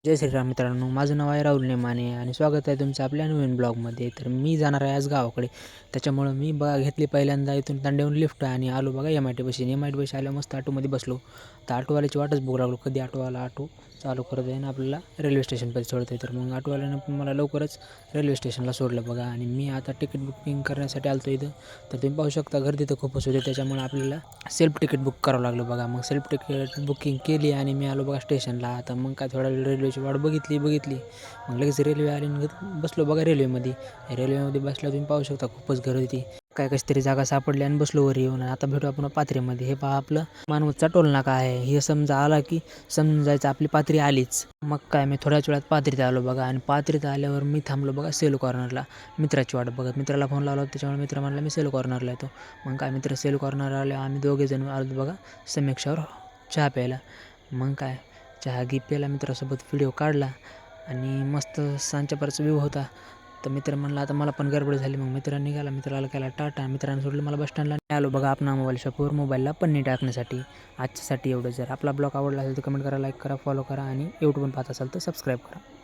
जय श्रीराम मित्रांनो, माझं नाव आहे राहुल नेमाने आणि स्वागत आहे तुमचं आपल्या नवीन ब्लॉगमध्ये. तर मी जाणार आहे आज गावाकडे. त्याच्यामुळं मी बघा घेतली पहिल्यांदा इथून तांड्याहून लिफ्ट आणि आलो बघा MIT बशी आल्या मस्त ऑटोमध्ये बसलो. तर ऑटोवाल्याची वाटच बघू लागलो, कधी ऑटो चालू करत आहे ना आपल्याला रेल्वे स्टेशनपर्यंत सोडतं आहे. तर मग ऑटोवाल्यानं पण मला लवकरच रेल्वे स्टेशनला सोडलं बघा. आणि मी आता तिकीट बुकिंग करण्यासाठी आलो इथं. तर तुम्ही पाहू शकता गर्दी तर खूपच होते, त्याच्यामुळे आपल्याला सेल्फ तिकीट बुक करावं लागलं बघा. मग सेल्फ तिकीट बुकिंग केली आणि मी आलो बघा स्टेशनला. आता मग काय थोडा वेळ रेल्वेची वाट बघितली मग लगेच रेल्वे आली आणि बसलो बघा रेल्वेमध्ये बसल्यावर तुम्ही पाहू शकता खूपच गर्दी होती. काय कशी तरी जागा सापडली आणि बसलो वर येऊन. आता भेटू आपण पात्रेमध्ये. हे पहा आपलं मानवतचा टोल नाका आहे. हे समजा आला की समजायचं आपली पात्री आलीच. मग काय मी थोड्याच वेळात पात्रीत आलो बघा. आणि पात्रीत आल्यावर मी थांबलो बघा सेल कॉर्नरला मित्राची वाट बघत. मित्राला फोन लावला त्याच्यामुळे मित्र म्हणला मी सेल कॉर्नरला येतो. मग काय मित्र सेल कॉर्नरला आले, आम्ही दोघेजण आलो बघा समीक्षावर चहा प्यायला. मग काय चहा प्यायला मित्रासोबत व्हिडिओ काढला आणि मस्त सांच्या परचा व्ह्यू होता. तर मित्र म्हणला आता मला पण गडबड झाली. मग मित्रांनी निघाला, मित्राला केला टाटा. मित्रांनी सोडलं मला बस स्टँडला. आलो बघा आपण मोबाईल शॉपवर मोबाईलला पन्नी टाकण्यासाठी. आजच्यासाठी एवढं. जर आपला ब्लॉग आवडला असेल तर कमेंट करा, लाईक करा, फॉलो करा आणि यूट्यूबवर पाहत असाल तर सबस्क्राईब करा.